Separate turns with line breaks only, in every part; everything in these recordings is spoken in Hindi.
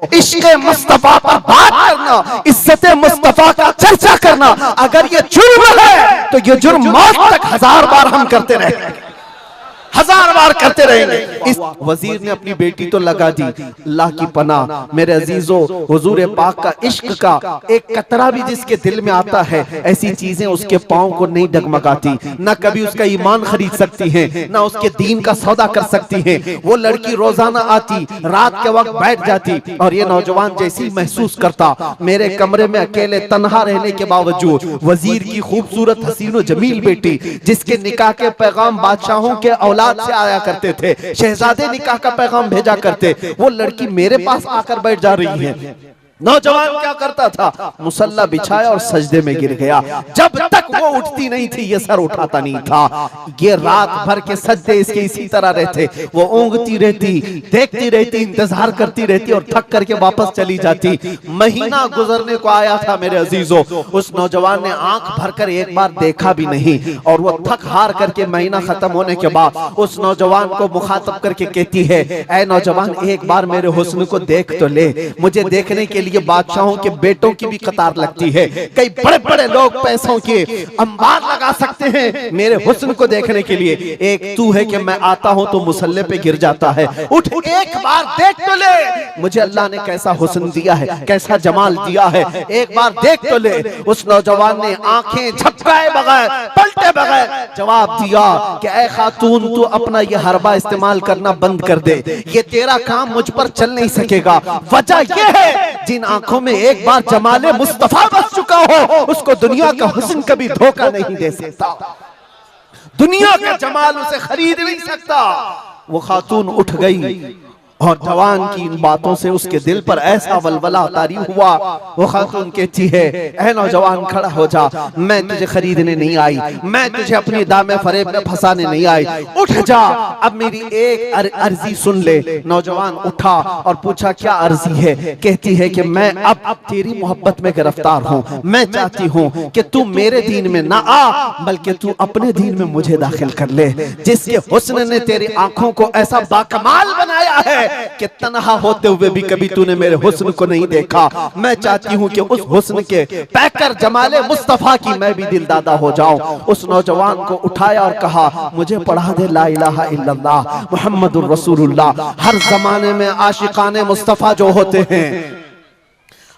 इश्क़ मुस्तफा पर बात करना, इज्जत मुस्तफा का चर्चा करना, अगर ये जुर्म है तो ये जुर्म मौत तक 1000 बार हम करते रहेंगे, 1000 बार करते रहेंगे। इस वजीर ने अपनी बेटी तो लगा दी, अल्लाह की पनाह मेरे अजीजों, हुजूर पाक का इश्क का एक कतरा भी जिसके दिल में आता है, ऐसी चीजें उसके पांव को नहीं डगमगाती, ना कभी उसका ईमान खरीद सकती हैं, ना उसके दीन का सौदा कर सकती हैं। वो लड़की रोजाना आती, रात के वक्त बैठ जाती, और ये नौजवान जैसी महसूस करता मेरे कमरे में अकेले तन्हा रहने के बावजूद वजीर की खूबसूरत हसीनो जमील बेटी, जिसके निकाह के पैगाम बादशाहों के औलाद से आया करते थे, शहजादे निकाह का पैगाम भेजा करते, वो लड़की मेरे पास आकर बैठ जा रही है। नौजवान क्या करता था, मुसल्ला बिछाया और सजदे में गिर गया। जब तक वो उठती नहीं थी ये सर उठाता नहीं था। ये रात भर के सजदे इसके इसी तरह रहते, वो ऊँगती रहती, देखती रहती, इंतजार करती रहती और थक करके वापस चली जाती। महीना गुजरने को आया था मेरे अजीजों, उस नौजवान ने आंख भरकर एक बार देखा भी नहीं, और वो थक हार करके महीना खत्म होने के बाद उस नौजवान को मुखातब करके कहती है, ऐ नौजवान एक बार मेरे हुस्न को देख तो ले, मुझे देखने के ये बादशाहों के बेटों की भी कतार लगती है, कई बड़े बड़े लोग पैसों के अंबार लगा सकते हैं मेरे हुस्न को देखने के लिए, एक तू है कि मैं आता हूं तो मुसल्ले पे गिर जाता है, उठ एक बार देख तो ले, मुझे अल्लाह ने कैसा हुस्न दिया है, कैसा जमाल दिया है, एक बार देख तो ले। उस नौजवान ने आंखें झपकाए बगैर, पलटे बगैर जवाब दिया कि ऐ खातून तू अपना ये हरबा इस्तेमाल करना बंद कर दे, ये तेरा काम मुझ पर चल नहीं सकेगा। वजह यह है जिन आंखों में एक बार जमाले मुस्तफा बस चुका हो, उसको दुनिया का हुस्न कभी धोखा नहीं दे सकता, दुनिया का जमाल उसे खरीद नहीं सकता। वो खातून उठ गई और जवान की इन बातों से उसके दिल पर ऐसा वलवला तारी हुआ। वो खातून कहती है, ऐ नौजवान खड़ा हो जा, मैं तुझे खरीदने नहीं आई, मैं तुझे अपनी दामे फरेब में फंसाने नहीं आई, उठ जा, अब मेरी एक अर्जी सुन ले। नौजवान उठा और पूछा क्या अर्जी है। कहती है कि मैं अब तेरी मोहब्बत में गिरफ्तार हूँ, मैं चाहती हूँ कि तू मेरे दीन में ना आ, बल्कि तू अपने दीन में मुझे दाखिल कर ले। जिसके हुस्न ने तेरी आंखों को ऐसा बाकमाल बनाया है कि तन्हा होते हुए भी कभी तूने मेरे हुस्न को नहीं देखा, मैं चाहती हूँ कि उस हुस्न के पैकर जमाले मुस्तफा की मैं भी दिलदादा हो जाऊं। उस नौजवान को उठाया और कहा, मुझे पढ़ा दे ला इलाहा इल्लल्लाह मुहम्मदुर रसूलुल्लाह। हर जमाने में आशिकाने मुस्तफा जो होते हैं,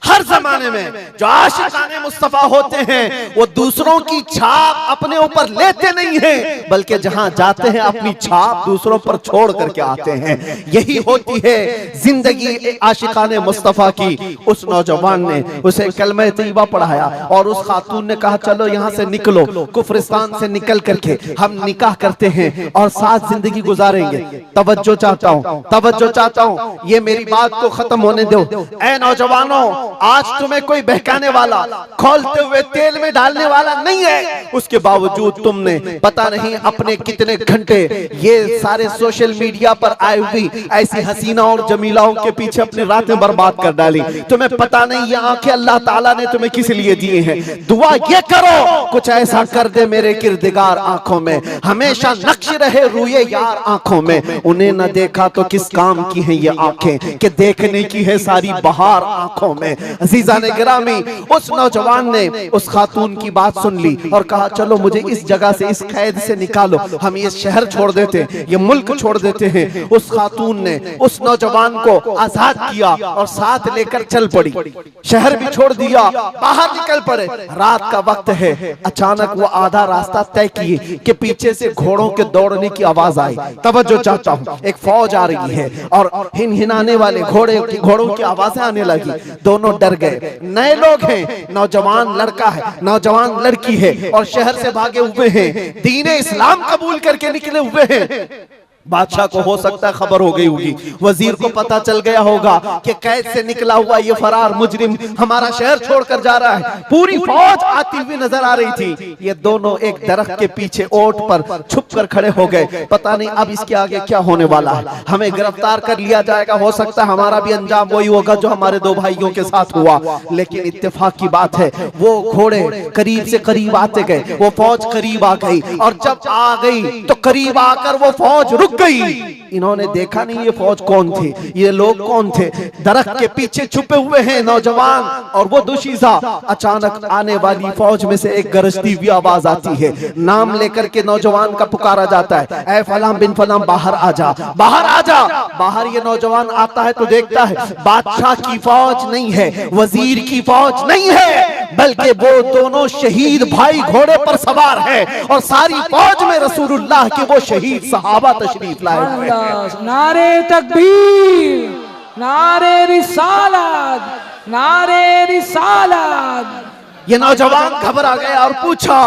हर जमाने में जो आशिकाने मुस्तफा होते हैं, वो दूसरों की छाप अपने ऊपर लेते नहीं हैं, बल्कि जहां जाते हैं अपनी छाप दूसरों पर छोड़ करके आते हैं। यही होती है जिंदगी आशिकाने मुस्तफा की। उस नौजवान ने उसे कलमा तैयबा पढ़ाया और उस खातून ने कहा, चलो यहाँ से निकलो, कुफ्रिस्तान से निकल करके हम निकाह करते हैं और साथ जिंदगी गुजारेंगे। तवज्जो चाहता हूँ, तवज्जो चाहता हूँ, ये मेरी बात को खत्म होने दो। ऐ नौजवानों, आज तुम्हें कोई बहकाने वाला, खोलते हुए तेल में डालने वाला नहीं है, उसके बावजूद तुमने पता नहीं अपने कितने घंटे ये सारे सोशल मीडिया पर आई हुई ऐसी हसीना और जमीलाओं के पीछे अपनी रातें बर्बाद कर डाली। तुम्हें पता नहीं ये आंखें अल्लाह ताला ने तुम्हें किस लिए दिए हैं। दुआ ये करो कुछ ऐसा कर दे मेरे किरदगार आंखों में, हमेशा नक्श रहे रूए यार आंखों में। उन्हें न देखा तो किस काम की है ये आंखें कि देखने की है सारी बहार आंखों में। अजीजा ने गिरामी, उस नौजवान ने उस खातून की बात सुन ली और कहा, चलो मुझे इस जगह से, इस कैद से निकालो, हम ये शहर छोड़ देते हैं, ये मुल्क छोड़ देते हैं। उस खातून ने उस नौजवान को आजाद किया और साथ लेकर चल पड़ी, शहर भी छोड़ दिया, बाहर निकल पड़े। रात का वक्त है, अचानक वो आधा रास्ता तय किए कि पीछे से घोड़ों के दौड़ने की आवाज आई। तवज्जो चाहता हूँ, एक फौज आ रही है और हिनहिनाने वाले घोड़ों की आवाजें आने लगी। दोनों डर गए, नए लोग हैं, नौजवान लड़का है, नौजवान लड़की है और शहर से भागे हुए हैं, दीन इस्लाम कबूल करके निकले हुए हैं। बादशाह को हो सकता है खबर हो गई होगी, वजीर को पता चल गया होगा कि कैद से निकला हुआ ये फरार मुजरिम हमारा शहर छोड़कर जा रहा है। पूरी फौज आती हुई नजर आ रही थी। ये दोनों एक दरख्त के पीछे ओट पर छुप कर खड़े हो गए। पता नहीं अब इसके आगे क्या होने वाला है, हमें गिरफ्तार कर लिया जाएगा, हो सकता है हमारा भी अंजाम वही होगा जो हमारे दो भाइयों के साथ हुआ। लेकिन इत्तेफाक की बात है, वो घोड़े करीब से करीब आते गए, वो फौज करीब आ गई और जब आ गई तो करीब आकर वो फौज रुक रुक गई। इन्होंने देखा नहीं ये फौज कौन थे, ये लोग कौन थे। दरख्त के पीछे छुपे हुए हैं नौजवान और वो दुशीजा। अचानक आने वाली फौज में से एक गरजती हुई आवाज आती है। नाम लेकर के नौजवान का पुकारा जाता है, ऐ फलां बिन फलां बाहर आ जा, बाहर आ जा। बाहर ये नौजवान आता है तो देखता है बादशाह की फौज नहीं है, वजीर की फौज नहीं है, बल्कि वो दोनों शहीद भाई घोड़े पर सवार है और सारी फौज में रसूलुल्लाह के वो शहीद सहाबा तशरीफ लाए हुए हैं।
नारे तकबीर, नारे रिसालत, नारे रिसालत।
ये नौजवान घबरा गया और पूछा,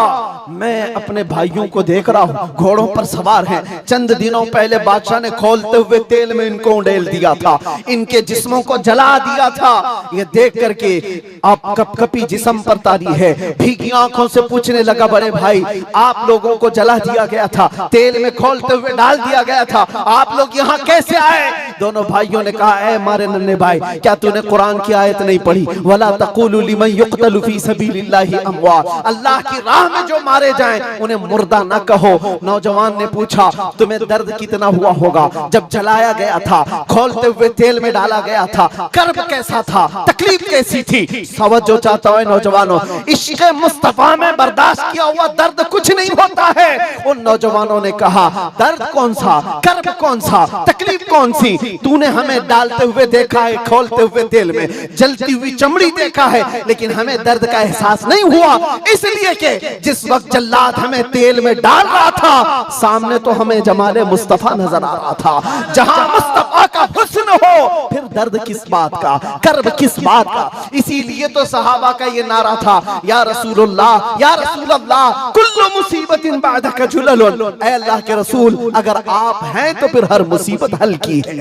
मैं अपने भाइयों को देख रहा हूँ घोड़ों पर सवार हैं। चंद दिनों पहले बादशाह ने खोलते हुए तेल में इनको उंडेल दिया था, इनके जिस्मों को जला दिया था। ये देख करके आप कपकपी जिस्म पर तारी है, भीगी आंखों से पूछने लगा, बड़े भाई आप लोगों को जला दिया गया था, तेल में खोलते हुए डाल दिया गया था, आप लोग यहाँ कैसे आए? दोनों भाइयों ने कहा, ऐ मारे नन्हे भाई, क्या तूने कुरान की आयत नहीं पढ़ी, वला तक़ूलू लिमन युक़तलु फ़ी सबीलिल्लाहि अमवात, अल्लाह की राह में जो मारे जाएं उन्हें मुर्दा न कहो। नौजवान ने पूछा, तुम्हें दर्द कितना हुआ होगा जब जलाया गया था, खोलते हुए तेल में डाला गया था, कर्ब कैसा था, तकलीफ कैसी थी? सवज्जो चाहता है नौजवानों, इश्क़ मुस्तफा में बर्दाश्त किया हुआ दर्द कुछ नहीं होता है। उन नौजवानों ने कहा, दर्द कौन सा, कर्ब कौन सा, तकलीफ कौन सी? तूने हमें डालते हुए देखा है, खोलते हुए तेल में, जलती हुई चमड़ी देखा है, लेकिन हमें दर्द का एहसास नहीं हुआ, इसलिए कि जिस वक्त जल्लाद हमें तेल में डाल रहा था, सामने तो हमें जमाले मुस्तफा नजर आ रहा था। जहां मुस्तफा का हुस्न हो फिर दर्द किस बात का, कर्ब किस बात का? इसीलिए तो सहाबा का ये नारा था, या रसूलुल्लाह, या रसूलल्लाह, कुल्लु मुसीबतिन बादका जुललुन, ऐ अल्लाह के रसूल अगर आप हैं तो फिर हर मुसीबत हल्की है,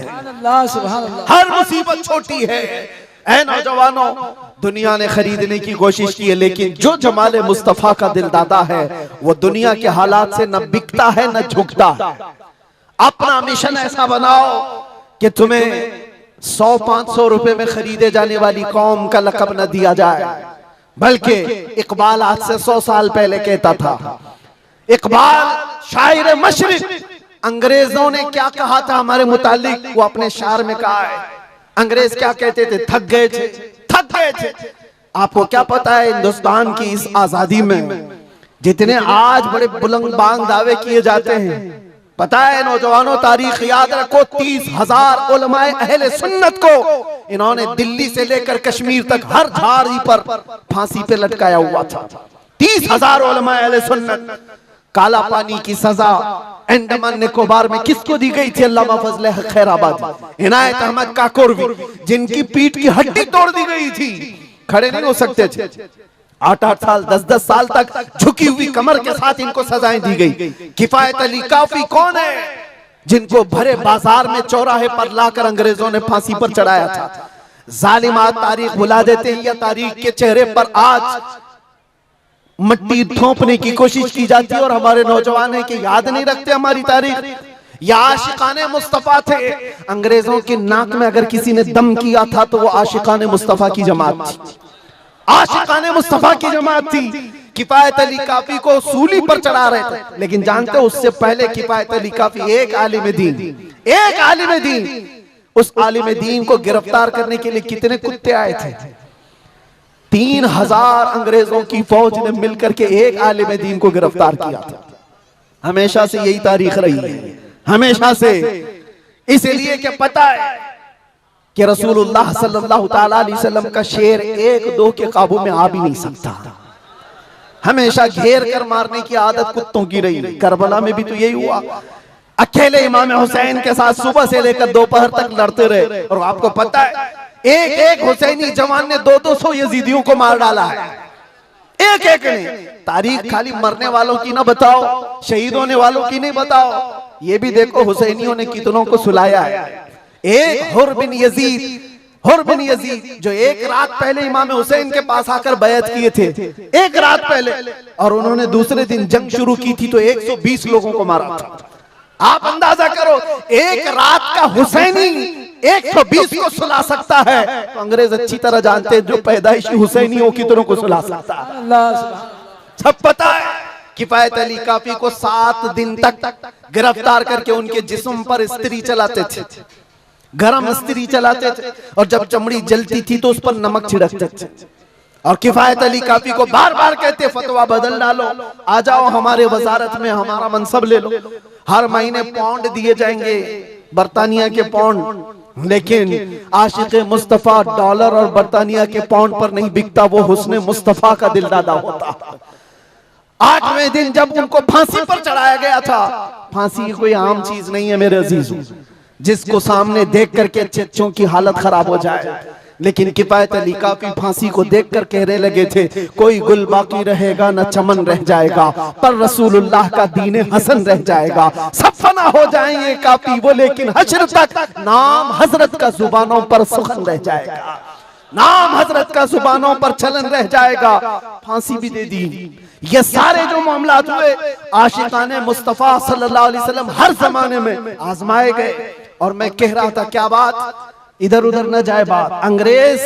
हर मुसीबत छोटी है। ऐ नौजवानों, दुनिया ने खरीदने की कोशिश की है, लेकिन जो जमाले मुस्तफा का दिलदादा है वो दुनिया के हालात से न बिकता है न झुकता है। अपना मिशन ऐसा बनाओ कि तुम्हें 100-500 रुपए में खरीदे जाने वाली कौम का लक़ब न दिया जाए, बल्कि इकबाल आज से 100 साल पहले कहता था। इकबाल शायर मशरिक, अंग्रेजों ने क्या कहा था हमारे मुतालिक, वो अपने शार में कहा है। अंग्रेज क्या कहते थे? थक गए थे, थक गए थे। आपको क्या पता है हिंदुस्तान की इस आजादी में जितने आज बड़े बुलंद बांग दावे किए जाते हैं, पता है नौजवानों, तारीख याद रखो, 30,000 उलमाए अहले सुन्नत को इन्होंने दिल्ली से लेकर कश्मीर तक हर झाड़ी पर फांसी पे लटकाया हुआ था। 30,000 उलमाए अहले सुन्नत। काला पानी की सजा अंडमान निकोबार में किसको दी गई थी? अल्लामा फजले खैराबादी, इनायत अहमद काकोरवी, जिनकी पीठ की हड्डी तोड़ दी गई थी, खड़े नहीं हो सकते थे। 8-8 साल 10-10 साल तक झुकी हुई कमर के साथ इनको सजाएं दी गई। किफायत अली काफी कौन है, जिनको भरे बाजार में चौराहे पर लाकर अंग्रेजों ने फांसी पर चढ़ाया था। जालिमात तारीख भुला देते हैं, या तारीख के चेहरे पर आज मट्टी थोपने की कोशिश की जाती है और हमारे नौजवान है कि याद नहीं रखते हमारी तारीख। या आशिकाने मुस्तफा थे, अंग्रेजों की नाक में अगर किसी ने दम किया था तो वो आशिकाने मुस्तफा की जमात थी, आशिकाने मुस्तफा की जमात थी। किफायत अली काफी को सूली पर चढ़ा रहे थे, लेकिन जानते हो उससे पहले किफायत अली काफी एक आलिम दीन, एक आलिम दीन, उस आलिम दीन को गिरफ्तार करने के लिए कितने कुत्ते आए थे? 3,000 अंग्रेजों की फौज ने मिलकर के एक आलिम दीन को गिरफ्तार किया था। हमेशा से यही तारीख रही है, हमेशा से। इसलिए कि पता है कि रसूलुल्लाह सल्लल्लाहु ताला अलैहि वसल्लम का शेर 1-2 के काबू में आ भी नहीं सकता, हमेशा घेर कर मारने की आदत कुत्तों की रही। करबला में भी तो यही हुआ, अकेले इमाम हुसैन के साथ सुबह से लेकर दोपहर तक लड़ते रहे। और आपको पता है एक हुसैनी जवान ने 200 यजीदियों को मार डाला है, एक ने। तारीख खाली मरने वालों की ना बताओ, शहीद होने वालों की नहीं बताओ, ये भी देखो हुसैनियों ने कितनों को सुलाया है। एक हुर बिन यजीद जो एक रात पहले इमाम हुसैन के पास आकर बैत किए थे, एक रात पहले, और उन्होंने दूसरे दिन जंग शुरू की थी तो 120 लोगों को मारा था। आप अंदाजा करो, एक रात का हुसैनी 120 को सुला सकता है, तो अंग्रेज अच्छी तरह जानते हैं जो पैदाइशी हुसैनी हो कितनों को सुला सकता है। सब पता है किफायत अली काफी को 7 दिन तक गिरफ्तार करके उनके जिस्म पर इस्त्री चलाते थे, गरम इस्त्री चलाते थे, और जब चमड़ी जलती थी तो उस पर नमक छिड़कते थे। और किफायत अली काफी को बार बार कहते फतवा बदल डालो, आ जाओ हमारे वजारत में, हमारा मनसब ले लो, हर महीने पाउंड दिए जाएंगे, बरतानिया के पाउंड। लेकिन आशिक मुस्तफा डॉलर और बरतानिया के पाउंड पर नहीं बिकता, वो हुस्ने मुस्तफा का दिलदादा होता। 8वें दिन जब उनको फांसी पर चढ़ाया गया था, फांसी कोई आम चीज नहीं है मेरे अजीजों, जिसको सामने देख करके चच्चों की हालत खराब हो जाए। लेकिन किफायत अली काफी फांसी को देखकर कहने लगे थे, कोई गुल बाकी रहेगा न चमन रह जाएगा, पर रसूलुल्लाह का दीन हसन रह जाएगा। सब फना हो जाएंगे काफी वो, लेकिन हश्र तक नाम हजरत का जुबानों पर सुखन रह जाएगा, नाम हजरत का जुबानों पर चलन रह जाएगा। फांसी भी दे दी। ये सारे जो मामलात हुए, आशिकाने मुस्तफा सल्लल्लाहु अलैहि वसल्लम हर जमाने में आजमाए गए। और मैं कह रहा था क्या बात, इधर उधर न जाए बात, अंग्रेज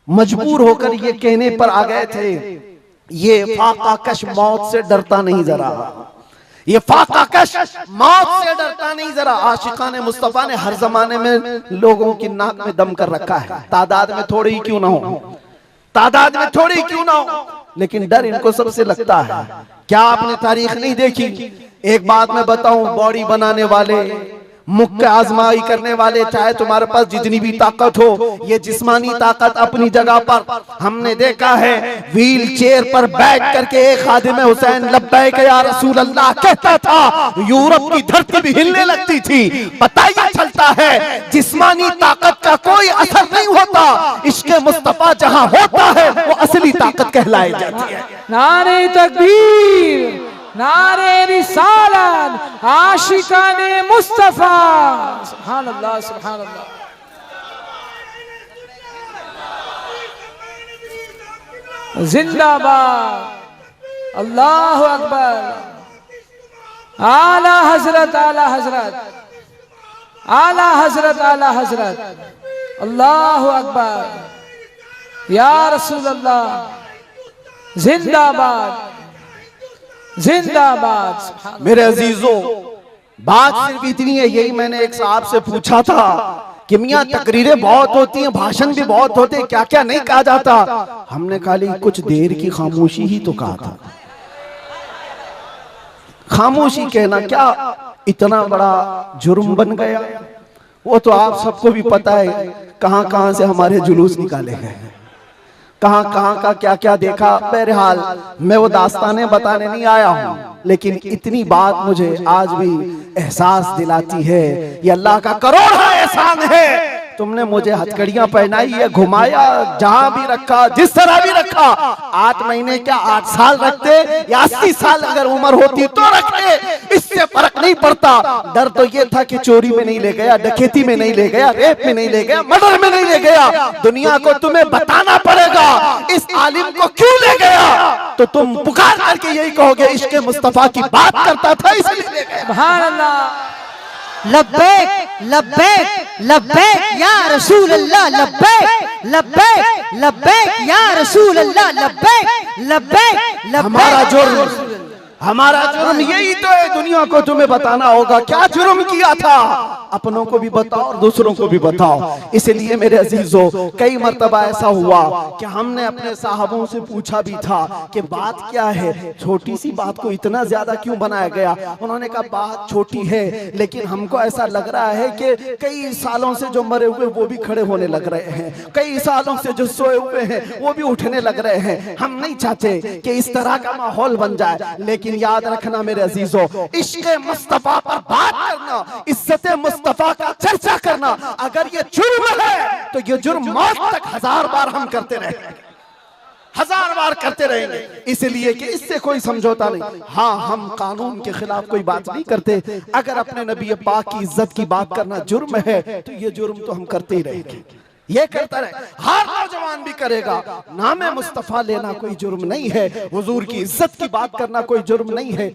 मजबूर होकर ये कहने पर आ गए थे, ये फाकाकश मौत से डरता नहीं जरा, ये फाकाकश मौत से डरता नहीं जरा। आशिकाने मुस्तफा ने हर जमाने में लोगों की नाक में दम कर रखा है, तादाद में थोड़ी ही क्यों ना हो, तादाद में थोड़ी क्यों ना हो, लेकिन डर इनको सबसे लगता है। क्या आपने तारीख नहीं देखी? एक बात मैं बताऊं, बॉडी बनाने वाले, मुक्के आजमाई करने वाले, चाहे तुम्हारे पास जितनी भी ताकत हो, ये जिस्मानी ताकत अपनी जगह पर, हमने देखा है व्हील चेयर पर बैठ करके एक खादिम हुसैन लब्बैक या रसूल अल्लाह कहता था, यूरोप की धरती भी हिलने लगती थी। पता ही चलता है जिस्मानी ताकत का कोई असर नहीं होता, इश्क़ मुस्तफा जहां होता है वो असली ताकत कहलाई जाती है।
नारे तकबीर, नारे रिसालत, आशिकाने मुस्तफा, सुभान अल्लाह, सुभान अल्लाह। जिंदाबाद, अल्लाहु अकबर, आला हजरत, आला हजरत, आला हजरत, आला हजरत, अल्लाहु अकबर, या रसूल अल्लाह, जिंदाबाद, जिंदाबाद।
मेरे अजीजों, बात सिर्फ इतनी है, यही मैंने एक साहब से पूछा था कि मियां तकरीरें बहुत होती हैं, भाषण भी बहुत होते हैं, क्या क्या नहीं कहा जाता। हमने खाली कुछ देर की खामोशी ही तो कहा था। खामोशी कहना क्या इतना बड़ा जुर्म बन गया? वो तो आप सबको भी पता है, कहां कहां से हमारे जुलूस निकाले गए, कहां कहां का क्या क्या देखा। बहरहाल मैं वो दास्तानें बताने नहीं आया हूं, लेकिन इतनी बात मुझे आज भी एहसास दिलाती है, ये अल्लाह का करोड़ा एहसान है। तुमने मुझे हथकड़ियां पहनाई है, घुमाया, जहां भी रखा, जिस तरह भी रखा। 8 महीने क्या 8 साल रखते या 80 साल अगर उम्र होती तो रखते, इससे फर्क नहीं पड़ता। डर तो ये था कि चोरी में नहीं ले गया, डकैती में नहीं ले गया, रेप में नहीं ले गया, मर्डर में नहीं ले गया। दुनिया को तुम्हें बताना पड़ेगा इस आलिम को क्यों ले गया, तो तुम पुकार करके यही कहोगे इश्क़ मुस्तफा की बात करता था इसलिए ले गया।
सुभान अल्लाह,
लब्बैक लब्बैक लब्बैक या रसूल अल्लाह, लब्बैक लब्बैक लब्बैक या रसूल अल्लाह, लब्बैक लब्बैक लब्बैक।
हमारा जुर्म यही तो है, दुनिया को तुम्हें बताना होगा क्या जुर्म किया था, अपनों को भी बताओ और दूसरों को भी बताओ। इसलिए मेरे अजीजों, कई मर्तबा ऐसा हुआ कि हमने अपने साहबों से पूछा भी था कि बात क्या है, छोटी सी बात को इतना ज्यादा क्यों बनाया गया। उन्होंने कहा बात छोटी है, लेकिन हमको ऐसा लग रहा है कि कई सालों से जो मरे हुए वो भी खड़े होने लग रहे हैं, कई सालों से जो सोए हुए हैं वो भी उठने लग रहे हैं। हम नहीं चाहते कि इस तरह का माहौल बन जाए, लेकिन याद रखना मेरे अजीजों, इश्क़ मुस्तफा पर बात करना, इज्जत मुस्तफा का चर्चा करना, अगर ये जुर्म है तो ये जुर्म मौत तक 1000 बार हम करते रहेंगे, 1000 बार करते रहेंगे। इसलिए कि इससे कोई समझौता नहीं। हाँ, हम कानून के खिलाफ कोई बात नहीं करते। अगर अपने नबी पाक की इज्जत की बात करना जुर्म है तो ये जुर्म तो हम करते ही रहेंगे, ये करता रहे, हर नौजवान भी करेगा। नाम मुस्तफा लेना कोई जुर्म नहीं है, हुजूर की इज्जत की बात करना कोई जुर्म नहीं है।